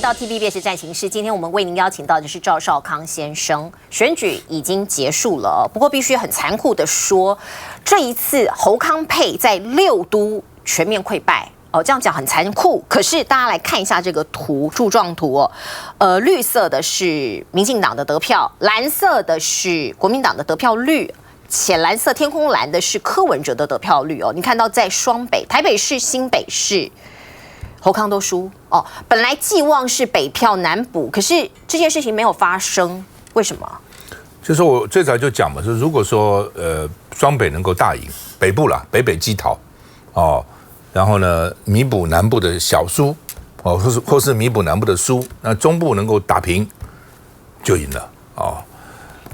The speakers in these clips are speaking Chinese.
到 TVBS 战情室，今天我们为您邀请到的是赵少康先生。选举已经结束了，不过必须很残酷的说，这一次侯康配在6都全面溃败。这样讲很残酷，可是大家来看一下这个图，柱状图哦。绿色的是民进党的得票，蓝色的是国民党的得票率。浅蓝色天空蓝的是柯文哲的得票率哦，你看到在双北、台北市、新北市，侯康都输哦。本来寄望是北票南补，可是这件事情没有发生，为什么？就是我最早就讲嘛，说如果说双北能够大赢，北部啦，北北基桃哦，然后呢弥补南部的小输哦，或是弥补南部的输，那中部能够打平就赢了哦。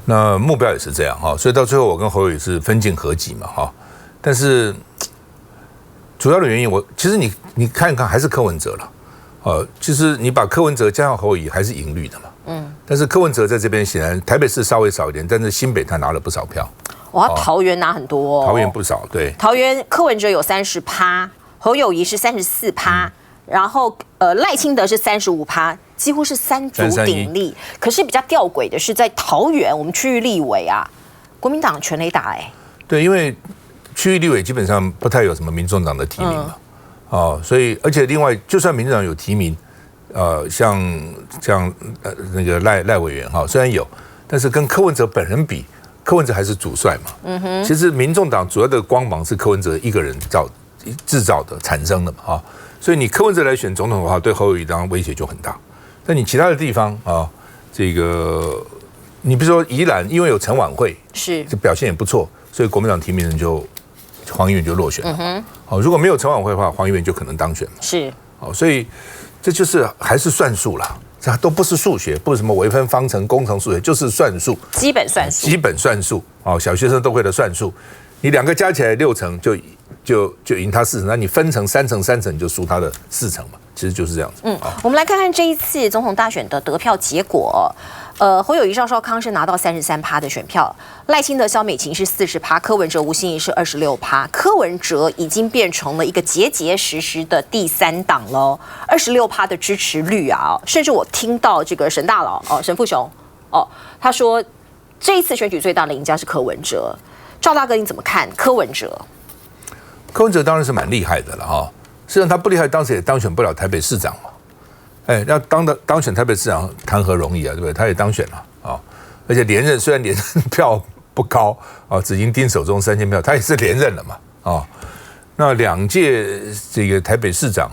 那目标也是这样哈，所以到最后我跟侯友宜是分进合击嘛哈，但是主要的原因其实你看一看还是柯文哲了，其实你把柯文哲加上侯友宜还是赢率的嘛，但是柯文哲在这边显然台北市稍微少一点，但是新北他拿了不少票，哇，桃园拿很多，桃园不少，对，桃园柯文哲有30%，侯友宜是34%，然后赖清德是35%。几乎是三足鼎立，可是比较吊诡的是，在桃园我们区域立委啊，国民党全雷打对，因为区域立委基本上不太有什么民众党的提名嘛，所以而且另外，就算民众党有提名，像那个赖委员哈，虽然有，但是跟柯文哲本人比，柯文哲还是主帅嘛。其实民众党主要的光芒是柯文哲一个人制造的、产生的嘛所以你柯文哲来选总统的话，对侯友宜当然威胁就很大。但你其他的地方这个你比如说宜兰，因为有陈婉慧，是这表现也不错，所以国民党提名人黄宜沅就落选了。如果没有陈婉慧的话，黄宜沅就可能当选嘛。是所以这就是还是算数啦，这都不是数学，不是什么微分方程、工程数学，就是算数，基本算数小学生都会的算数，你2个加起来6成就赢他4成，那你分成3成3成你就输他的4成嘛。其实就是这样子。我们来看看这一次总统大选的得票结果。侯友宜、赵少康是拿到33%的选票，赖清德、萧美琴是40%，柯文哲、吴欣怡是26%。柯文哲已经变成了一个结结实实的第3党了，26%的支持率啊！甚至我听到这个沈大佬沈富雄他说这一次选举最大的赢家是柯文哲。赵大哥你怎么看柯文哲？柯文哲当然是蛮厉害的了哈。实际上他不厉害，当时也当选不了台北市长嘛。要当选台北市长谈何容易啊，对不对？他也当选了而且连任，虽然连任票不高只赢丁守中3000票，他也是连任了嘛那2届这个台北市长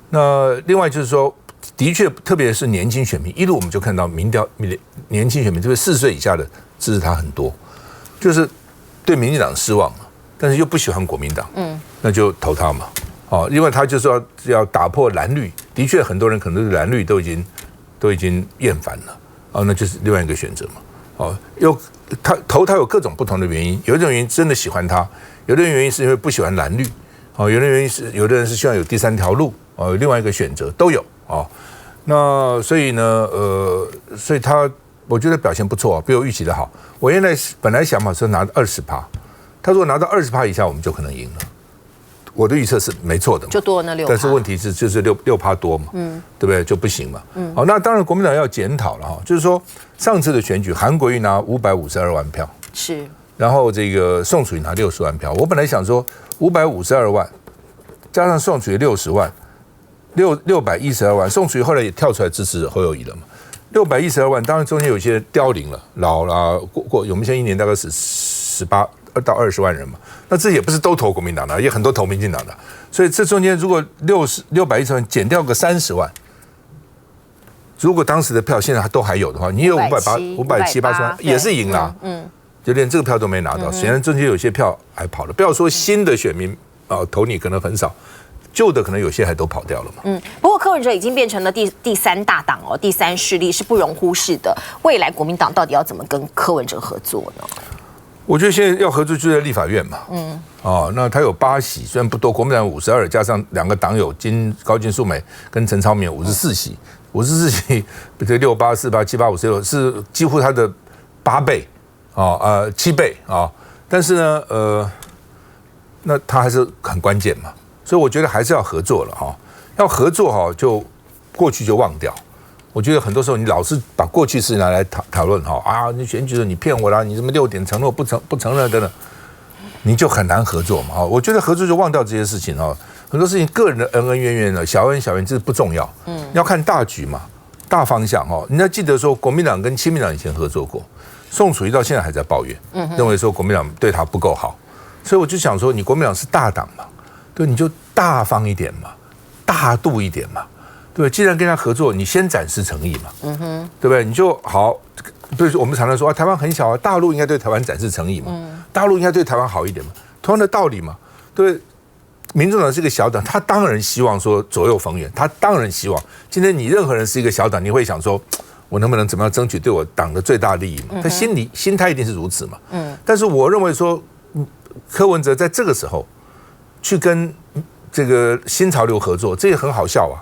那另外就是说，的确特别是年轻选民，一路我们就看到民调年轻选民，就是4岁以下的支持他很多，就是对民进党失望嘛，但是又不喜欢国民党，那就投他嘛。因为他就是要打破蓝绿，的确很多人可能对蓝绿都已经厌烦了那就是另外一个选择嘛他有各种不同的原因，有一种原因真的喜欢他，有的原因是因为不喜欢蓝绿有的原因是有的人是希望有第3条路有另外一个选择都有那所以呢所以他我觉得表现不错比我预期的好。我本来想法是拿20%，他如果拿到20%以下，我们就可能赢了。我的预测是没错的嘛，就多了那6%，但是问题是就是6%多嘛，对不对？就不行嘛。那当然国民党要检讨了就是说上次的选举，韩国瑜拿552万票，是，然后这个宋楚瑜拿60万票。我本来想说552万加上宋楚瑜60万，612万，宋楚瑜后来也跳出来支持侯友宜了嘛，612万，当然中间有一些凋零了，老了过，我们现在一年大概是18到20万人嘛，那这也不是都投国民党的，也很多投民进党的，所以这中间如果610万减掉个30万，如果当时的票现在都还有的话，你有570、580万也是赢了，就连这个票都没拿到，显然中间有些票还跑了，不要说新的选民投你可能很少，旧的可能有些还都跑掉了嘛。不过柯文哲已经变成了第3大党第3势力是不容忽视的。未来国民党到底要怎么跟柯文哲合作呢？我觉得现在要合作就在立法院嘛，那他有8席，虽然不多，国民党52，加上2个党友高金素梅跟陈超明54席，54席，这68、48、78、56是几乎他的8倍，7倍但是呢，那他还是很关键嘛，所以我觉得还是要合作了要合作就过去就忘掉我觉得很多时候你老是把过去事拿来讨论你选举的你骗我啦，你什么6点承诺不承认等等，你就很难合作嘛。我觉得合作就忘掉这些事情很多事情个人的恩恩怨怨呢，小恩小怨这是不重要，要看大局嘛，大方向你要记得说，国民党跟亲民党以前合作过，宋楚瑜到现在还在抱怨，认为说国民党对他不够好，所以我就想说，你国民党是大党嘛，对，你就大方一点嘛，大度一点嘛。对，既然跟他合作，你先展示诚意嘛，对不对？你就好，比如说我们常常说台湾很小大陆应该对台湾展示诚意嘛，大陆应该对台湾好一点嘛，同样的道理嘛，对。民众党是一个小党，他当然希望说左右逢源，他当然希望今天你任何人是一个小党，你会想说，我能不能怎么样争取对我党的最大利益嘛？他心态一定是如此嘛。但是我认为说，柯文哲在这个时候去跟这个新潮流合作，这也很好笑啊。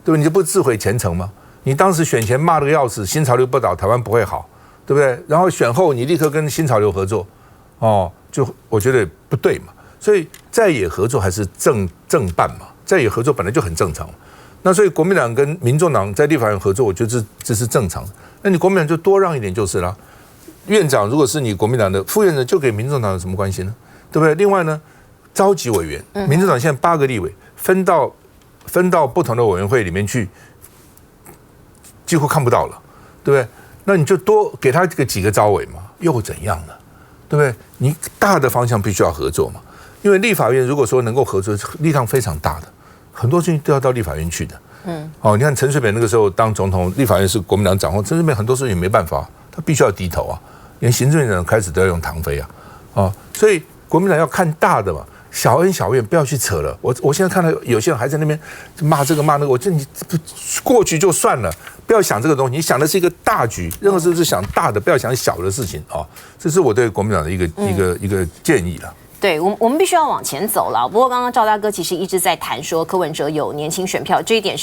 对不对？你就不自毁前程吗？你当时选前骂得个要死，新潮流不倒，台湾不会好，对不对？然后选后你立刻跟新潮流合作，就我觉得不对嘛。所以在野合作还是正办嘛，在野合作本来就很正常。那所以国民党跟民众党在立法院合作，我觉得这是正常的。那你国民党就多让一点就是了。院长如果是你国民党的，副院长就给民众党有什么关系呢？对不对？另外呢，召集委员，民众党现在8个立委分到不同的委员会里面去，几乎看不到了，对不对？那你就多给他几个召委嘛，又怎样呢？对不对？你大的方向必须要合作嘛，因为立法院如果说能够合作，力量非常大的，很多事情都要到立法院去的。你看陈水扁那个时候当总统，立法院是国民党掌控，陈水扁很多事情也没办法，他必须要低头啊，连行政院长开始都要用唐飞啊，所以国民党要看大的嘛。小恩小怨不要去扯了。我现在看到有些人还在那边骂这个骂那个，我觉得你过去就算了，不要想这个东西，你想的是一个大局，任何事是想大的，不要想小的事情这是我对国民党的一个建议了。对，我们必须要往前走了。不过刚刚赵大哥其实一直在谈说柯文哲有年轻选票，这一点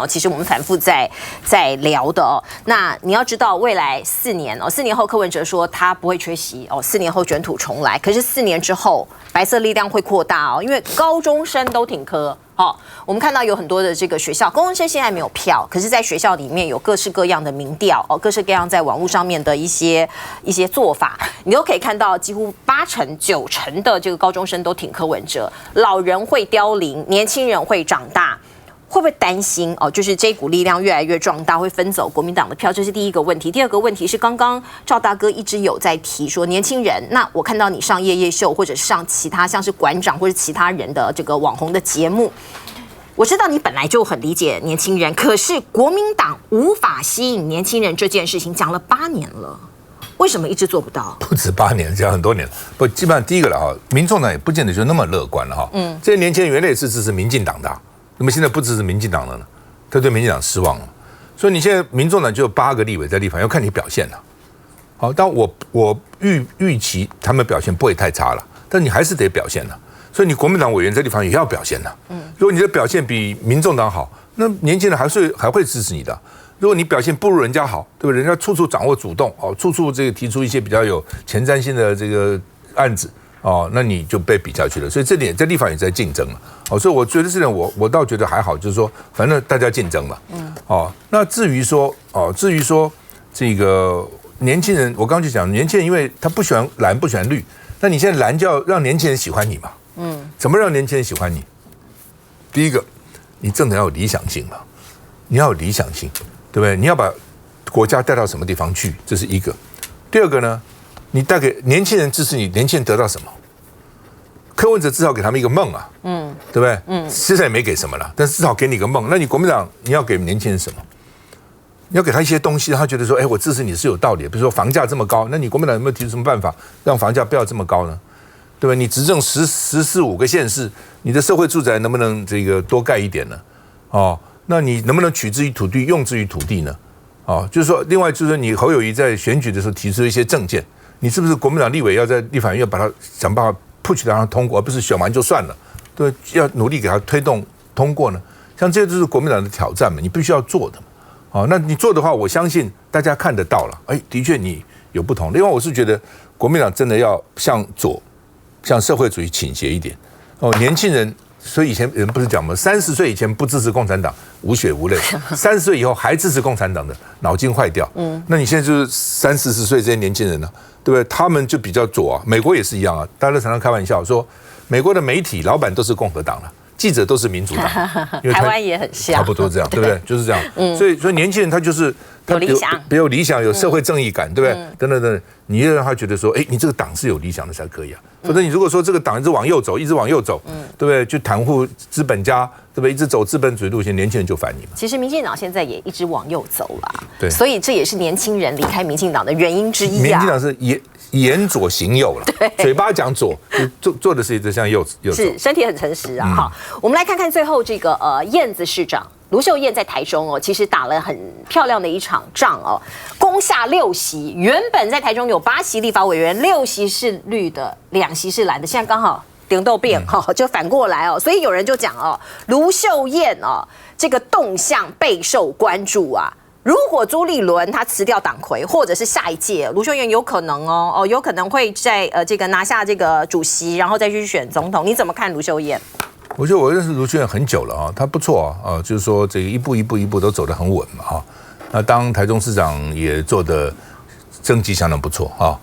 其实我们反复在聊的那你要知道，未来4年4年后柯文哲说他不会缺席4年后卷土重来。可是4年之后，白色力量会扩大因为高中生都挺柯。我们看到有很多的这个学校，高中生现在没有票，可是在学校里面有各式各样的民调各式各样在网络上面的一些做法，你都可以看到，几乎8成9成的这个高中生都挺柯文哲，老人会凋零，年轻人会长大。会不会担心就是这股力量越来越壮大，会分走国民党的票？这是第一个问题。第二个问题是，刚刚赵大哥一直有在提说，年轻人，那我看到你上夜夜秀，或者是上其他像是馆长或者其他人的这个网红的节目，我知道你本来就很理解年轻人，可是国民党无法吸引年轻人这件事情讲了8年了，为什么一直做不到？不止8年，讲很多年了。不，基本上第一个了民众党也不见得就那么乐观了这些年轻人原来也是支持民进党的那么现在不支持民进党了呢？他对民进党失望了，所以你现在民众党就有8个立委在立法，要看你表现了。但我预期他们表现不会太差了，但你还是得表现了。所以你国民党委员在地方也要表现了。如果你的表现比民众党好，那年轻人还会支持你的。如果你表现不如人家好，对吧？人家处处掌握主动处处这个提出一些比较有前瞻性的这个案子。那你就被比下去了，所以这点在立法也在竞争了。所以我觉得这点我倒觉得还好，就是说反正大家竞争嘛。那至于说这个年轻人，我刚刚就讲年轻人，因为他不喜欢蓝不喜欢绿，那你现在蓝就要让年轻人喜欢你嘛。怎么让年轻人喜欢你？第一个，你政党要有理想性嘛，你要有理想性，对不对？你要把国家带到什么地方去，这是一个。第二个呢？你带给年轻人支持你，年轻人得到什么？柯文哲至少给他们一个梦对不对？现在也没给什么了，但是至少给你一个梦。那你国民党你要给年轻人什么？你要给他一些东西，让他觉得说，我支持你是有道理的。比如说房价这么高，那你国民党有没有提出什么办法让房价不要这么高呢？对吧？你执政14-15个县市，你的社会住宅能不能这个多盖一点呢？那你能不能取之于土地，用之于土地呢？就是说，另外就是说，你侯友宜在选举的时候提出一些政见。你是不是国民党立委要在立法院要把它想办法 push 让它通过，而不是选完就算了？对，要努力给它推动通过呢？像这些都是国民党的挑战嘛，你必须要做的嘛。那你做的话，我相信大家看得到了。的确你有不同。另外，我是觉得国民党真的要向社会主义倾斜一点。年轻人所以以前人不是讲吗？30岁以前不支持共产党，无血无泪；30岁以后还支持共产党的，脑筋坏掉。那你现在就是30、40岁这些年轻人呢，对不对？他们就比较左啊。美国也是一样啊，大家常常开玩笑说，美国的媒体老板都是共和党了。记者都是民主党，因为台湾也很像，差不多这样，对不对？就是这样。所以年轻人他就是有理想，有理想，有社会正义感，对不对？等等等，你要让他觉得说，哎，你这个党是有理想的才可以啊。否则你如果说这个党一直往右走，一直往右走，对不对？就袒护资本家，对不对？一直走资本主义路线，年轻人就烦你嘛。其实民进党现在也一直往右走了，对，所以这也是年轻人离开民进党的原因之一啊。民进党是言左行右了，嘴巴讲左，做的事情就像右走，是身体很诚实啊。好，我们来看看最后这个燕子市长卢秀燕在台中哦，其实打了很漂亮的一场仗哦，攻下6席。原本在台中有8席立法委员，6席是绿的，2席是蓝的，现在刚好顶豆变哈，就反过来哦。所以有人就讲哦，卢秀燕哦这个动向备受关注啊。如果朱立伦他辞掉党魁，或者是下一届卢秀燕有可能有可能会在这个拿下这个主席，然后再去选总统。你怎么看卢秀燕？我觉得我认识卢秀燕很久了啊，她不错啊，就是说这个一步都走得很稳嘛哈。那当台中市长也做得政绩相当不错啊。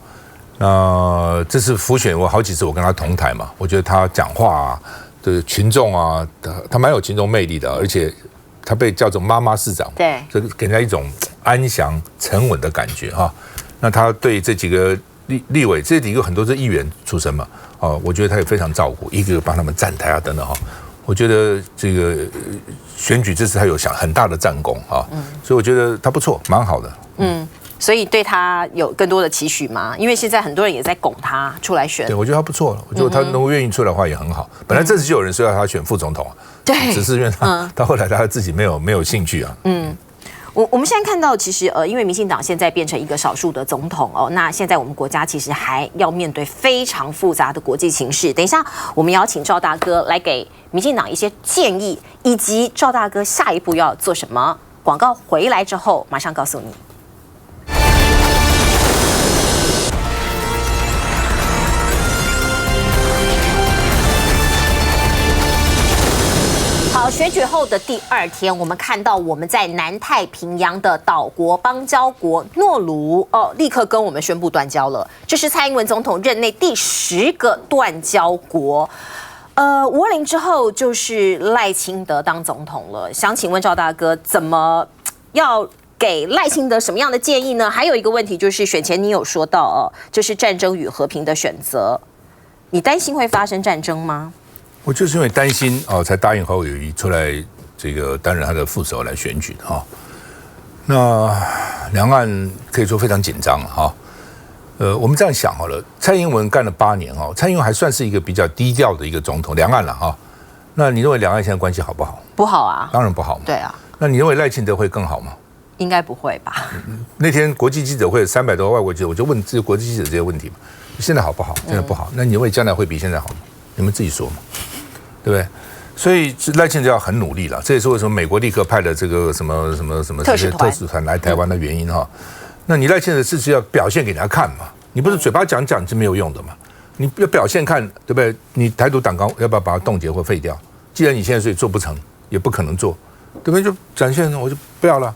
那这次辅选我好几次我跟他同台嘛，我觉得他讲话啊，对群众啊，他蛮有群众魅力的，而且。他被叫做妈妈市长，对，这给人家一种安详沉稳的感觉哈。那他对这几个立委，这几个很多是议员出身嘛，我觉得他也非常照顾，一个帮他们站台啊等等哈。我觉得这个选举这次他有很大的战功啊，所以我觉得他不错，蛮好的。所以对他有更多的期许吗？因为现在很多人也在拱他出来选。对，我觉得他不错了。我觉得他能够愿意出来的话也很好。本来这次就有人说要他选副总统，对，只是因为他后来他自己没有兴趣啊。我们现在看到，其实因为民进党现在变成一个少数的总统哦，那现在我们国家其实还要面对非常复杂的国际情势。等一下，我们邀请赵大哥来给民进党一些建议，以及赵大哥下一步要做什么。广告回来之后，马上告诉你。好，选举后的第2天，我们看到我们在南太平洋的岛国邦交国诺鲁立刻跟我们宣布断交了。这是蔡英文总统任内第10个断交国。520之后就是赖清德当总统了。想请问赵大哥，怎么要给赖清德什么样的建议呢？还有一个问题就是选前你有说到就是战争与和平的选择，你担心会发生战争吗？我就是因为担心才答应侯友宜出来这个担任他的副手来选举的哈。那两岸可以说非常紧张哈。我们这样想好了，蔡英文干了8年蔡英文还算是一个比较低调的一个总统，两岸了哈。那你认为两岸现在关系好不好？不好啊，当然不好嘛。对啊。那你认为赖清德会更好吗？应该不会吧。那天国际记者会300多个外国记者，我就问这个国际记者这些问题嘛。现在好不好？现在不好。那你认为将来会比现在好吗？你们自己说嘛，对不对？所以赖清德要很努力了，这也是为什么美国立刻派了这个什么这些特使团来台湾的原因哈。那你赖清德是要表现给人家看嘛？你不是嘴巴讲是没有用的嘛？你要表现看，对不对？你台独党纲要不要把它冻结或废掉？既然你现在所以做不成，也不可能做，对不对？就展现我就不要了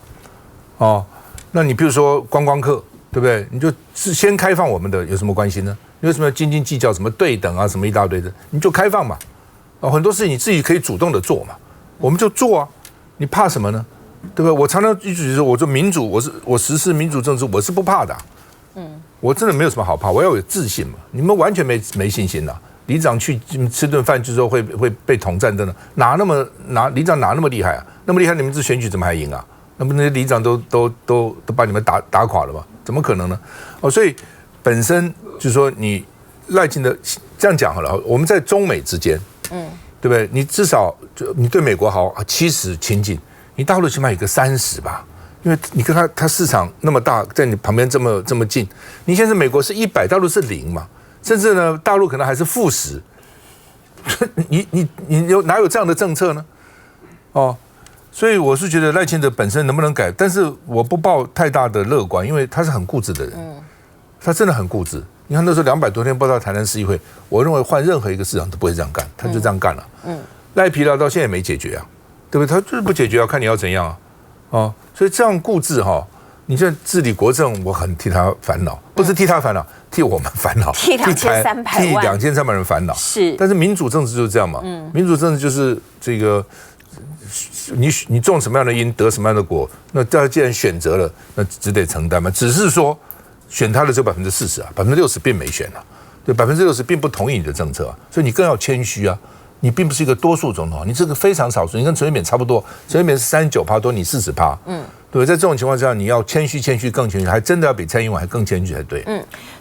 那你比如说观光客，对不对？你就是先开放我们的有什么关系呢？你为什么要斤斤计较什么对等啊，什么一大堆的？你就开放嘛，很多事情你自己可以主动的做嘛，我们就做啊，你怕什么呢？对不对？我常常一直说，我说民主，我实施民主政治，我是不怕的我真的没有什么好怕，我要有自信嘛。你们完全没信心了。里长去吃顿饭就说会被统战的呢，里长哪那么厉害啊？那么厉害，你们这选举怎么还赢啊？那不那些里长都把你们打垮了吗？怎么可能呢？所以本身就是说你赖清德这样讲好了，我们在中美之间，对不对？你至少你对美国好70亲近，你大陆起码有个30吧。因为你跟他市场那么大，在你旁边这么近，你现在美国是100，大陆是0嘛，甚至呢，大陆可能还是-10，你哪有这样的政策呢？所以我是觉得赖清德本身能不能改，但是我不抱太大的乐观，因为他是很固执的人，他真的很固执。你看那时候200多天不知道台南市议会，我认为换任何一个市长都不会这样干，他就这样干了。赖皮了到现在也没解决啊，对不对？他就是不解决啊，看你要怎样啊，哦，所以这样固执哈，你这治理国政，我很替他烦恼，不是替他烦恼，替我们烦恼，替2300人烦恼。是，但是民主政治就是这样嘛，民主政治就是这个。你种什么样的因得什么样的果，那既然选择了，那只得承担嘛。只是说选他的只有40%啊，60%并没选啊，对，60%并不同意你的政策啊，所以你更要谦虚啊。你并不是一个多数总统，你这个非常少数，你跟陈水扁差不多，陈水扁是39%多，你40%，对，在这种情况下，你要谦虚，更谦虚，还真的要比蔡英文还更谦虚才对。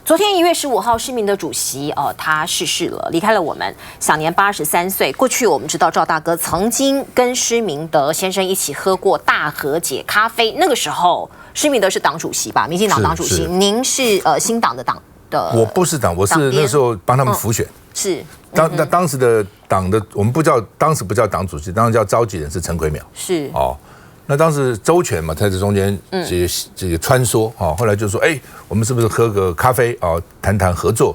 昨天1月15号，施明德主席他逝世了，离开了我们，享年83岁。过去我们知道赵大哥曾经跟施明德先生一起喝过大和解咖啡，那个时候施明德是党主席吧，民进党党主席，您是新党的党的。我不是党，我是那时候帮他们辅选。是。当时的党的我们当时不叫党主席，当时叫召集人是陈奎淼。是那当时周全嘛，在这中间这个穿梭后来就说，我们是不是喝个咖啡谈合作，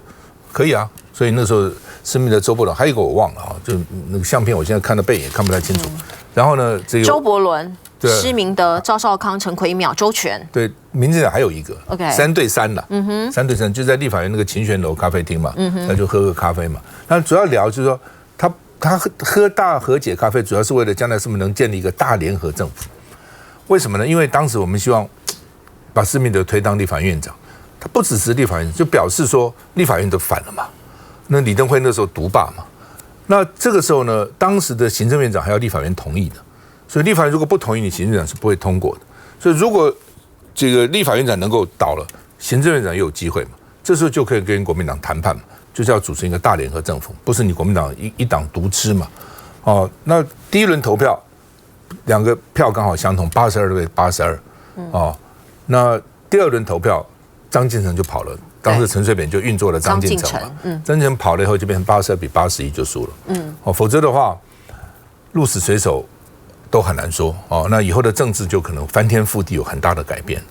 可以啊。所以那时候施明德周伯伦还有一个我忘了就那个相片，我现在看到背影也看不太清楚。然后呢，这个周伯伦、施明德、赵少康、陈奎淼、周全。对，民进党还有一个3对3了，3对3就在立法院那个勤选楼咖啡厅嘛，那就喝个咖啡嘛。那主要聊就是说，他喝大和解咖啡，主要是为了将来是不是能建立一个大联合政府。为什么呢？因为当时我们希望把施明德推当立法院院长，他不只是立法院，就表示说立法院都反了嘛。那李登辉那时候独霸嘛，那这个时候呢，当时的行政院长还要立法院同意的，所以立法院如果不同意，你行政院长是不会通过的。所以如果这个立法院长能够倒了，行政院长也有机会嘛，这时候就可以跟国民党谈判嘛，就是要组成一个大联合政府，不是你国民党一党独吃嘛。那第一轮投票。2个票刚好相同，82对82，那第2轮投票，张进成就跑了，当时陈水扁就运作了张进成嘛，张进成跑了以后就变成82比81就输了，否则的话，鹿死谁手都很难说，那以后的政治就可能翻天覆地，有很大的改变，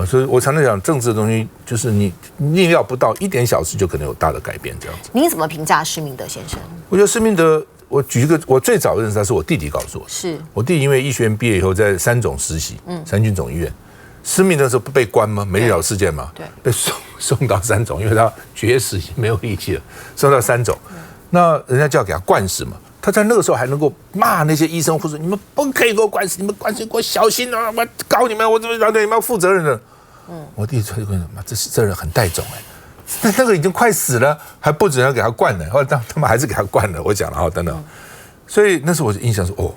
所以我常常讲，政治的东西就是你意料不到，一点小事就可能有大的改变，这样子。您怎么评价施明德先生？我觉得施明德。我举一个，我最早认识他是我弟弟告诉我的。是我弟因为医学院毕业以后在3总实习，三军总医院。施明德那时候不被关吗？美丽岛事件嘛，对，被送到3总，因为他绝食已经没有力气了，送到3总。那人家就要给他灌食嘛，他在那个时候还能够骂那些医生护士，你们不可以给我灌食，你们灌食给我小心啊！我告你们，我怎么对你们要负责任的？我弟就跟妈，这人很带种那个已经快死了，还不准要给他灌呢，后来他们还是给他灌了。我讲了等等，所以那时候我就印象说，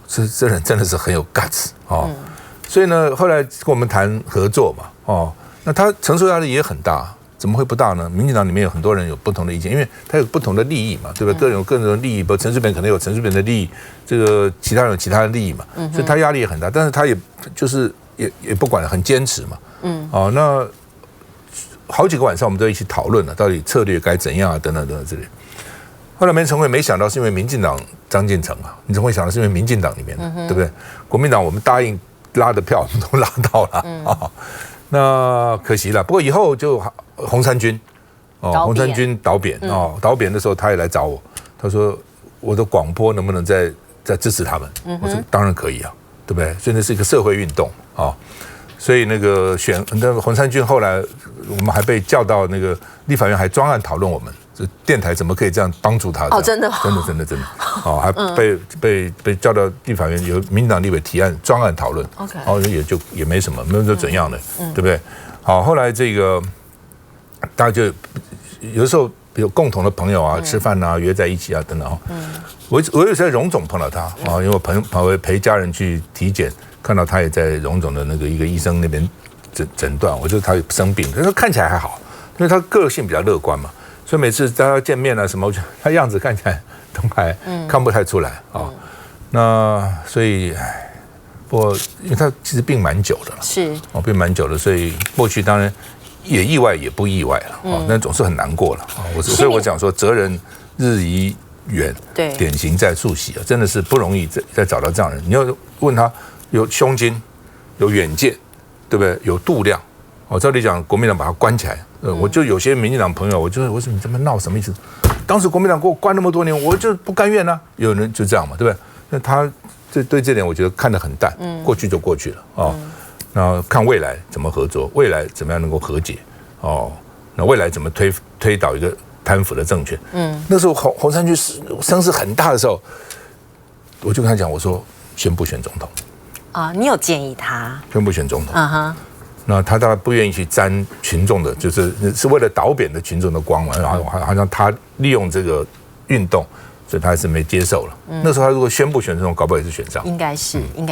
这人真的是很有 guts 所以呢，后来跟我们谈合作嘛，那他承受压力也很大，怎么会不大呢？民进党里面有很多人有不同的意见，因为他有不同的利益嘛，对不对？各人有各人的利益，不，陈水扁可能有陈水扁的利益，这个其他人有其他的利益嘛，所以他压力也很大，但是他也就是也不管了，很坚持嘛，那。好几个晚上，我们都一起讨论了，到底策略该怎样等等之类。后来没成会，没想到是因为民进党张进成你怎么会想到是因为民进党里面的，对不对？国民党我们答应拉的票，我们都拉到了那可惜了。不过以后就洪三军洪三军倒扁倒扁的时候，他也来找我，他说我的广播能不能再支持他们？我说当然可以啊，对不对？所以那是一个社会运动所以那个洪三军后来我们还被叫到那个立法院，还专案讨论我们这电台怎么可以这样帮助他？真的还被叫到立法院，由民进党立委提案专案讨论，也没什么，没有怎样的，对不对？好，后来这个大家就有的时候有共同的朋友啊，吃饭啊，约在一起啊，等等我有时在荣总碰到他因为我跑回陪家人去体检。看到他也在荣总的那个一个医生那边诊断，我觉得他生病，但是看起来还好，因为他个性比较乐观嘛，所以每次大家见面啊什么，我觉得他样子看起来都还看不太出来那所以因为他其实病蛮久的了，是病蛮久了，所以过去当然也意外也不意外了但总是很难过了所以我讲说责人日益远，对，典型在溯溪真的是不容易再找到这样的人。你要问他。有胸襟，有远见，对不对？有度量。照理讲，国民党把他关起来，我就有些民进党朋友，我说你这么闹什么意思？当时国民党给我关那么多年，我就不甘愿啊。有人就这样嘛，对不对？那他对这点我觉得看得很淡，过去就过去了哦。然后看未来怎么合作，未来怎么样能够和解哦。那未来怎么推倒一个贪腐的政权？那时候洪山区声势很大的时候，我就跟他讲，我说宣布选总统啊，你有建议他宣布选总统？那他当然不愿意去沾群众的，是为了倒扁的群众的光嘛，然后好像他利用这个运动，所以他还是没接受了。那时候他如果宣布选总统，搞不好也是选上。应该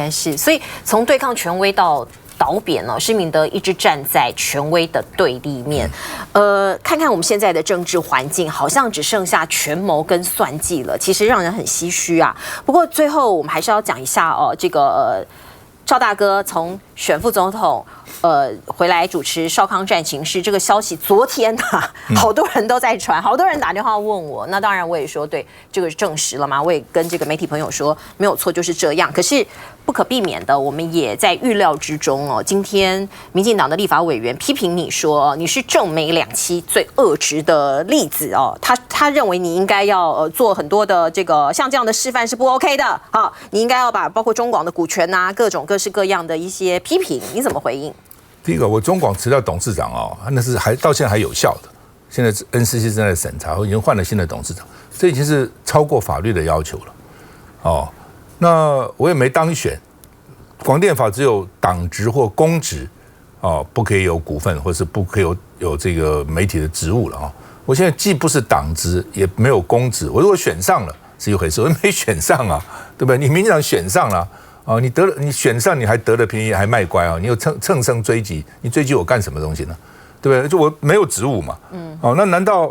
是。所以从对抗权威到倒扁了，施明德一直站在权威的对立面。看看我们现在的政治环境，好像只剩下权谋跟算计了，其实让人很唏嘘啊。不过最后我们还是要讲一下这个赵大哥从选副总统回来主持少康战情室这个消息，昨天好多人都在传，好多人打电话问我。那当然我也说对，这个证实了嘛，我也跟这个媒体朋友说没有错，就是这样。可是不可避免的，我们也在预料之中哦。今天民进党的立法委员批评你说你是正美两栖最恶质的例子哦，他认为你应该要做很多的这个像这样的示范是不 OK 的啊，你应该要把包括中广的股权啊，各种各式各样的一些批评，你怎么回应？第一个，我中广辞掉董事长那是到现在还有效的。现在 NCC 正在审查，已经换了新的董事长，这已经是超过法律的要求了。那我也没当选，广电法只有党职或公职不可以有股份，或是不可以有这个媒体的职务了我现在既不是党职，也没有公职。我如果选上了是一回事，我没选上啊，对不对？你民进党选上了。你选上你还得了便宜还卖乖你有乘胜追击，你追击我干什么东西呢？对不对？就我没有职务嘛。那难道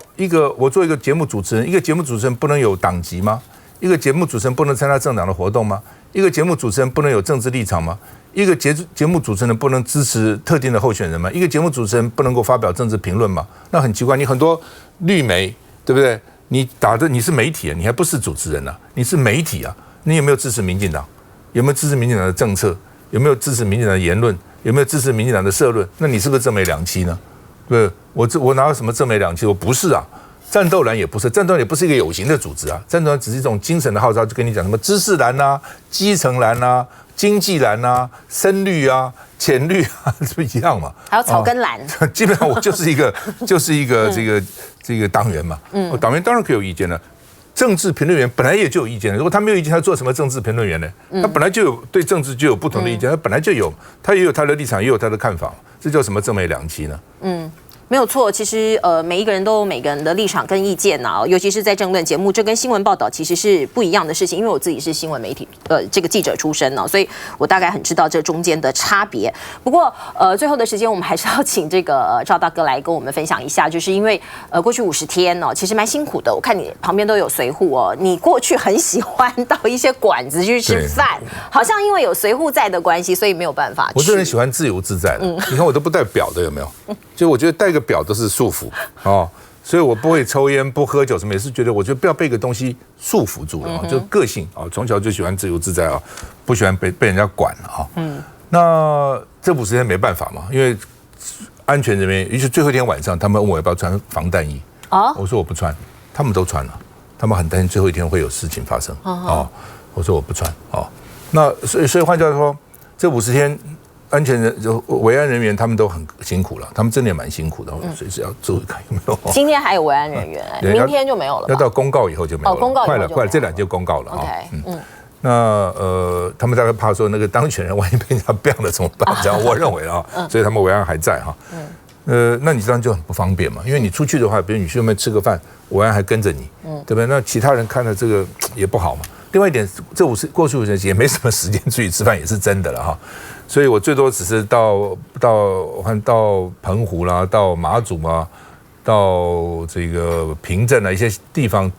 我做一个节目主持人，一个节目主持人不能有党籍吗？一个节目主持人不能参加政党的活动吗？一个节目主持人不能有政治立场吗？一个节目主持人不能支持特定的候选人吗？一个节目主持人不能够发表政治评论吗？那很奇怪，你很多绿媒，对不对？你是媒体你还不是主持人你是媒体你有没有支持民进党？有没有支持民进党的政策？有没有支持民进党的言论？有没有支持民进党的社论？那你是不是正美两栖呢？对，我哪有什么正美两栖？我不是战斗蓝也不是，战斗蓝也不是一个有形的组织战斗蓝只是一种精神的号召，就跟你讲什么知识蓝基层蓝经济蓝深绿浅绿是不是一样嘛？还有草根蓝，基本上我就是一个这个党员嘛。党员当然可以有意见了。政治评论员本来也就有意见了，如果他没有意见，他做什么政治评论员呢？他本来就有对政治就有不同的意见，他本来就有，他也有他的立场，也有他的看法，这叫什么正美两栖呢？没有错，其实每一个人都有每个人的立场跟意见尤其是在政论节目，这跟新闻报道其实是不一样的事情。因为我自己是新闻媒体这个记者出身所以我大概很知道这中间的差别。不过最后的时间，我们还是要请这个赵大哥来跟我们分享一下，就是因为过去50天其实蛮辛苦的。我看你旁边都有随护你过去很喜欢到一些馆子去吃饭，好像因为有随护在的关系，所以没有办法去。我这人喜欢自由自在的，你看我都不戴表的，有没有？就我觉得戴个表都是束缚所以我不会抽烟不喝酒什么，也是觉得我觉得不要被个东西束缚住了就个性从小就喜欢自由自在不喜欢被人家管那这50天没办法嘛，因为安全人员，于是最后一天晚上，他们问我要不要穿防弹衣我说我不穿，他们都穿了，他们很担心最后一天会有事情发生我说我不穿那所以换句话说，这50天。安全维安人员他们都很辛苦了，他们真的也蛮辛苦的，随时要注意看有没有。今天还有维安人员，明天就没有了。要到公告以后就没有了。公告快了，这2天公告了那他们大概怕说那个当选人万一被人家biang了怎么办？这样我认为所以他们维安还在那你这样就很不方便嘛，因为你出去的话，比如你去外面吃个饭，维安还跟着你，对不对？那其他人看了这个也不好嘛。另外一点，过去50天也没什么时间出去吃饭，也是真的了所以我最多只是到澎湖啦，到马祖到这个平镇一些地方，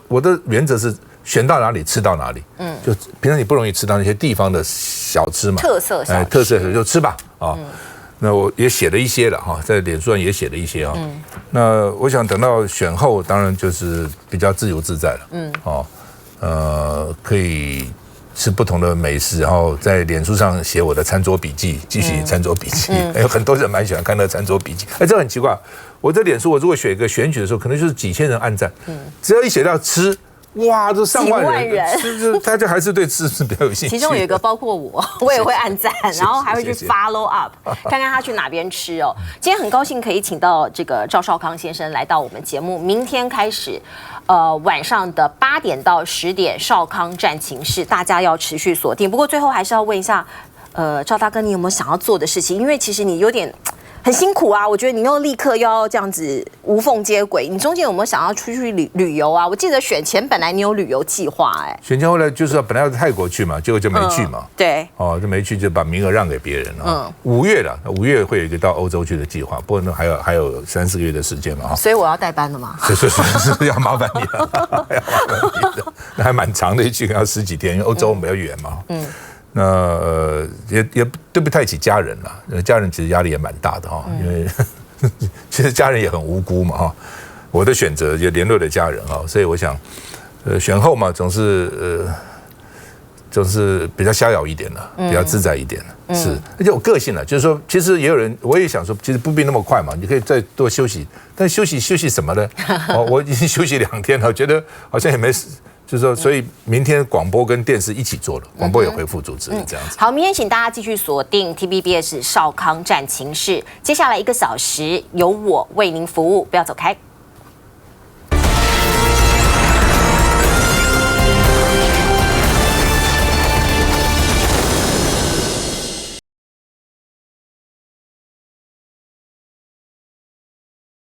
我的原则是选到哪里吃到哪里，就平常你不容易吃到那些地方的小吃嘛，特色小吃就吃吧那我也写了一些了在脸书上也写了一些那我想等到选后，当然就是比较自由自在了可以吃不同的美食，然后在脸书上写我的餐桌笔记，继续餐桌笔记。有很多人蛮喜欢看那个餐桌笔记。这很奇怪，我在脸书我如果选一个选举的时候，可能就是几千人按赞，只要一写到吃。哇，这上万人，就是大家还是对吃是比较有兴趣。其中有一个包括我也会按赞，然后还会去 follow up， 看看他去哪边吃哦。今天很高兴可以请到这个赵少康先生来到我们节目。明天开始，晚上的8点到10点，少康战情室，大家要持续锁定。不过最后还是要问一下，赵大哥，你有没有想要做的事情？因为其实你有点。很辛苦啊，我觉得你又立刻又要这样子无缝接轨，你中间有没有想要出去旅游啊？我记得选前本来你有旅游计划，选前后来就是本来要泰国去嘛，结果就没去嘛。对，就没去，就把名额让给别人了。5月了，5月会有一个到欧洲去的计划，不过呢还有3-4个月的时间嘛。所以我要代班了吗？是要麻烦你了，要麻烦你了。那还蛮长的，一去要10几天，因为欧洲比较远嘛。那也对不太起家人了，家人其实压力也蛮大的哈，因为其实家人也很无辜嘛哈。我的选择也联络了家人哈，所以我想，选后嘛总是比较逍遥一点了，比较自在一点了，是，而且有个性了，就是说，其实也有人我也想说，其实不必那么快嘛，你可以再多休息，但休息什么呢？我已经休息2天了，我觉得好像也没事。就是说，所以明天广播跟电视一起做了，广播也恢复主持这样子。好，明天请大家继续锁定 TVBS 少康战情室，接下来1个小时由我为您服务，不要走开。